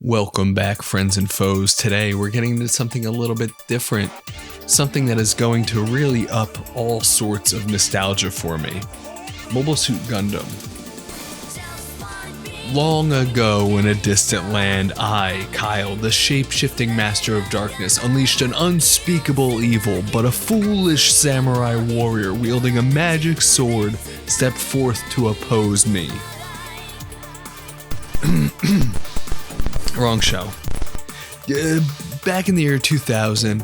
Welcome back, friends and foes. Today we're getting into something a little bit different. Something that is going to really up all sorts of nostalgia for me. Mobile Suit Gundam. Long ago in a distant land, I, Kyle, the shape-shifting master of darkness, unleashed an unspeakable evil, but a foolish samurai warrior wielding a magic sword stepped forth to oppose me. Wrong show. Back in the year 2000,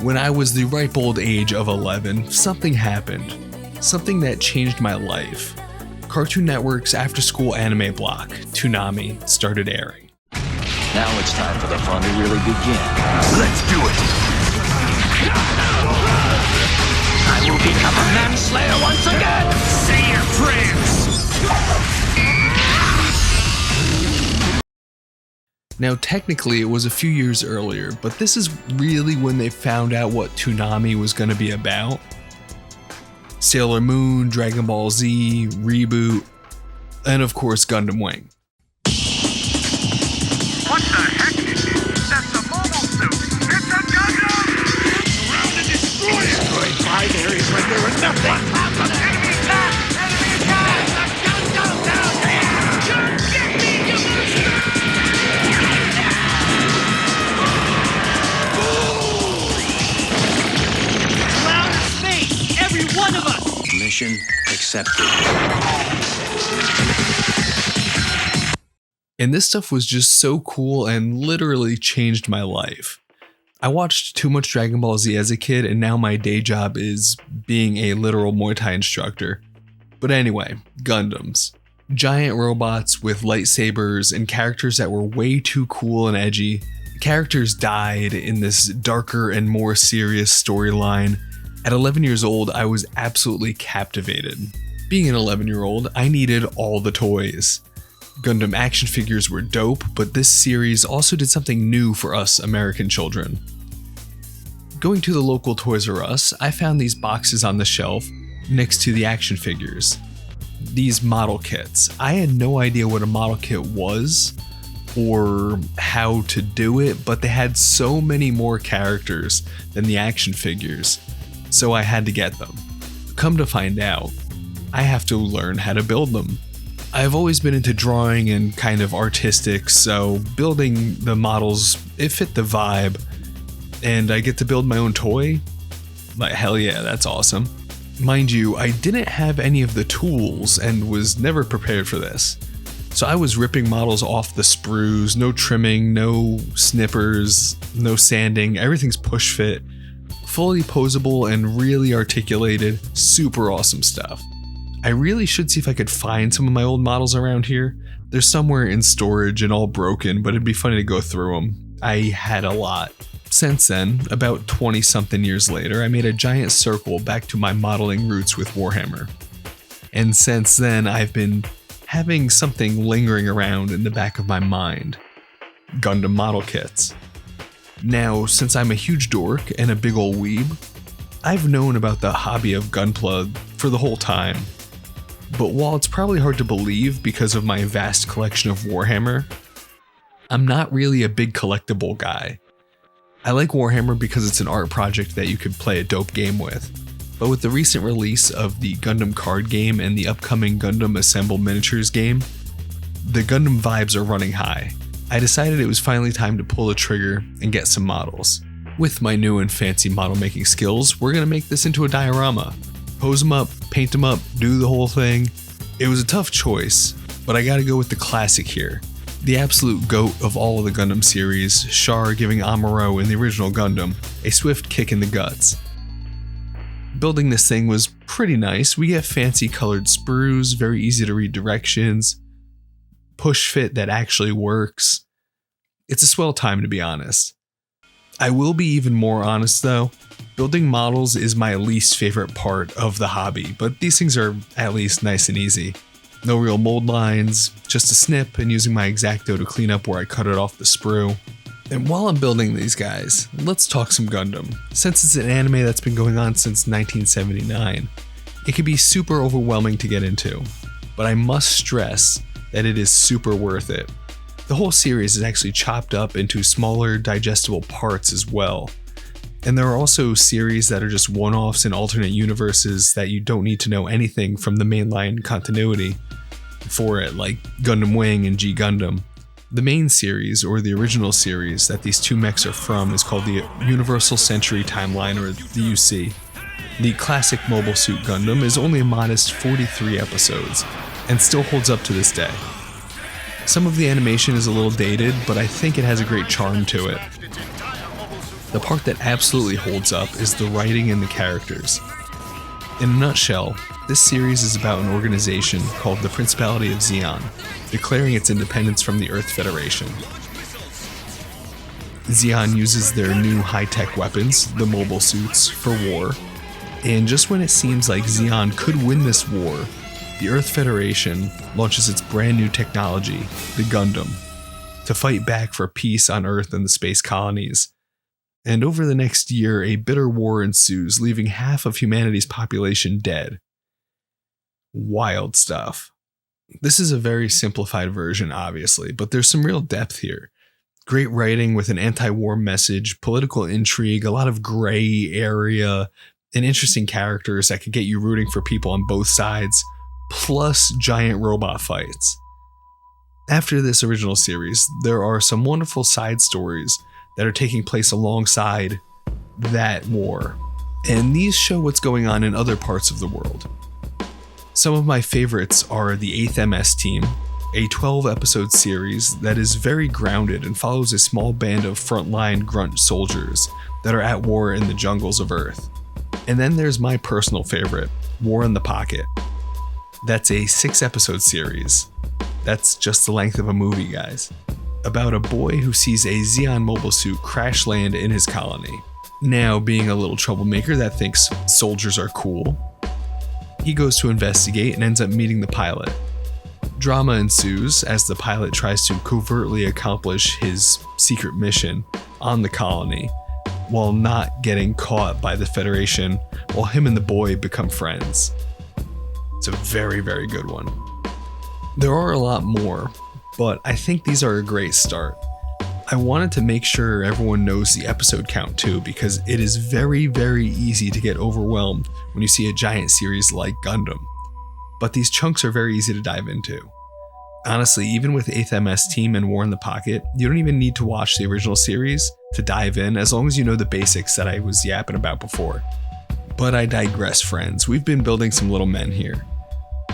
when I was the ripe old age of 11, something happened. Something that changed my life. Cartoon Network's after-school anime block, Toonami, started airing. Now it's time for the fun to really begin. Let's do it! I will become a manslayer once again! Say your prayers! Now, technically, it was a few years earlier, but this is really when they found out what Toonami was going to be about. Sailor Moon, Dragon Ball Z, Reboot, and of course Gundam Wing. What the heck? That's a mobile suit! It's a Gundam! Around and destroy it! Destroyed 5 areas like there were nothing! Enemy attack! Enemy attack! The Gundam down there! Just get me, you monster! Cloud of space! Every one of us! Mission accepted. And this stuff was just so cool and literally changed my life. I watched too much Dragon Ball Z as a kid, and now my day job is being a literal Muay Thai instructor. But anyway, Gundams. Giant robots with lightsabers and characters that were way too cool and edgy. Characters died in this darker and more serious storyline. At 11 years old, I was absolutely captivated. Being an 11-year-old, I needed all the toys. Gundam action figures were dope, but this series also did something new for us American children. Going to the local Toys R Us, I found these boxes on the shelf next to the action figures. These model kits. I had no idea what a model kit was or how to do it, but they had so many more characters than the action figures, so I had to get them. Come to find out, I have to learn how to build them. I've always been into drawing and kind of artistic, so building the models, it fit the vibe, and I get to build my own toy? Like, hell yeah, that's awesome. Mind you, I didn't have any of the tools and was never prepared for this. So I was ripping models off the sprues, no trimming, no snippers, no sanding, everything's push fit, fully posable and really articulated, super awesome stuff. I really should see if I could find some of my old models around here. They're somewhere in storage and all broken, but it'd be funny to go through them. I had a lot. Since then, about 20-something years later, I made a giant circle back to my modeling roots with Warhammer. And since then, I've been having something lingering around in the back of my mind. Gundam model kits. Now, since I'm a huge dork and a big ol' weeb, I've known about the hobby of Gunpla for the whole time. But while it's probably hard to believe because of my vast collection of Warhammer, I'm not really a big collectible guy. I like Warhammer because it's an art project that you could play a dope game with. But with the recent release of the Gundam card game and the upcoming Gundam Assemble Miniatures game, the Gundam vibes are running high. I decided it was finally time to pull the trigger and get some models. With my new and fancy model making skills, we're going to make this into a diorama. Pose them up, paint them up, do the whole thing. It was a tough choice, but I gotta go with the classic here. The absolute GOAT of all of the Gundam series, Char giving Amuro in the original Gundam a swift kick in the guts. Building this thing was pretty nice. We get fancy colored sprues, very easy to read directions, push fit that actually works. It's a swell time, to be honest. I will be even more honest though. Building models is my least favorite part of the hobby, but these things are at least nice and easy. No real mold lines, just a snip and using my X-Acto to clean up where I cut it off the sprue. And while I'm building these guys, let's talk some Gundam. Since it's an anime that's been going on since 1979, it can be super overwhelming to get into, but I must stress that it is super worth it. The whole series is actually chopped up into smaller, digestible parts as well. And there are also series that are just one-offs in alternate universes that you don't need to know anything from the mainline continuity for it, like Gundam Wing and G Gundam. The main series, or the original series, that these two mechs are from is called the Universal Century Timeline, or the UC. The classic Mobile Suit Gundam is only a modest 43 episodes, and still holds up to this day. Some of the animation is a little dated, but I think it has a great charm to it. The part that absolutely holds up is the writing and the characters. In a nutshell, this series is about an organization called the Principality of Zeon, declaring its independence from the Earth Federation. Zeon uses their new high-tech weapons, the mobile suits, for war, and just when it seems like Zeon could win this war, the Earth Federation launches its brand new technology, the Gundam, to fight back for peace on Earth and the space colonies. And over the next year, a bitter war ensues, leaving half of humanity's population dead. Wild stuff. This is a very simplified version, obviously, but there's some real depth here. Great writing with an anti-war message, political intrigue, a lot of gray area, and interesting characters that could get you rooting for people on both sides, plus giant robot fights. After this original series, there are some wonderful side stories that are taking place alongside that war, and these show what's going on in other parts of the world. Some of my favorites are the 8th MS Team, a 12-episode series that is very grounded and follows a small band of frontline grunt soldiers that are at war in the jungles of Earth. And then there's my personal favorite, War in the Pocket. That's a 6-episode series. That's just the length of a movie, guys. About a boy who sees a Zeon mobile suit crash land in his colony. Now, being a little troublemaker that thinks soldiers are cool, he goes to investigate and ends up meeting the pilot. Drama ensues as the pilot tries to covertly accomplish his secret mission on the colony while not getting caught by the Federation, while him and the boy become friends. It's a very, very good one. There are a lot more, but I think these are a great start. I wanted to make sure everyone knows the episode count too, because it is very, very easy to get overwhelmed when you see a giant series like Gundam. But these chunks are very easy to dive into. Honestly, even with 8th MS Team and War in the Pocket, you don't even need to watch the original series to dive in, as long as you know the basics that I was yapping about before. But I digress, friends. We've been building some little men here.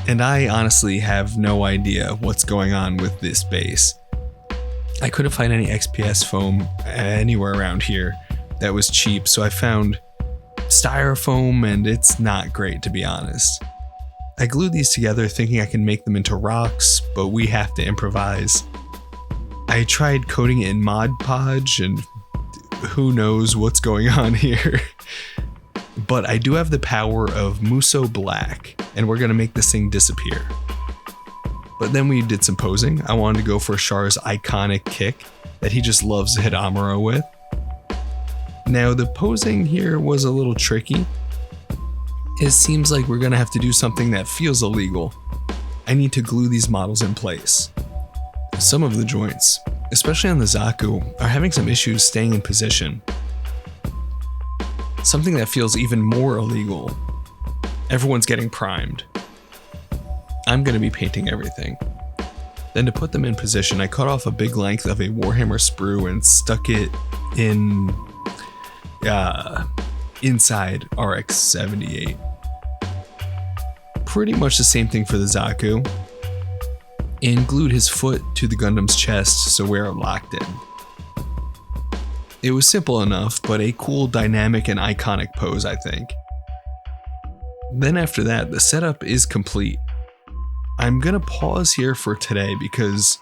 And I honestly have no idea what's going on with this base. I couldn't find any XPS foam anywhere around here that was cheap, so I found styrofoam, and it's not great, to be honest. I glued these together thinking I can make them into rocks, but we have to improvise. I tried coating it in Mod Podge, and who knows what's going on here. But I do have the power of Muso Black, and we're gonna make this thing disappear. But then we did some posing. I wanted to go for Char's iconic kick that he just loves to hit Amuro with. Now the posing here was a little tricky. It seems like we're gonna have to do something that feels illegal. I need to glue these models in place. Some of the joints, especially on the Zaku, are having some issues staying in position. Something that feels even more illegal. Everyone's getting primed. I'm gonna be painting everything. Then to put them in position, I cut off a big length of a Warhammer sprue and stuck it in inside RX-78. Pretty much the same thing for the Zaku, and glued his foot to the Gundam's chest so we're locked in. It was simple enough, but a cool, dynamic, and iconic pose, I think. Then after that, the setup is complete. I'm gonna pause here for today because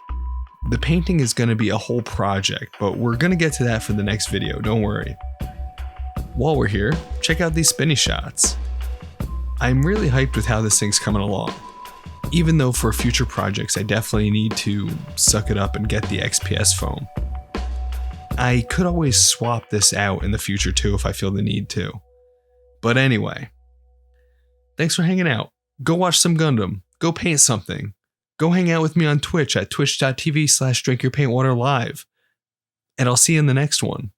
the painting is gonna be a whole project, but we're gonna get to that for the next video, don't worry. While we're here, check out these spinny shots. I'm really hyped with how this thing's coming along. Even though for future projects I definitely need to suck it up and get the XPS foam. I could always swap this out in the future too if I feel the need to. But anyway, thanks for hanging out. Go watch some Gundam. Go paint something. go hang out with me on Twitch at twitch.tv/drinkyourpaintwaterlive. And I'll see you in the next one.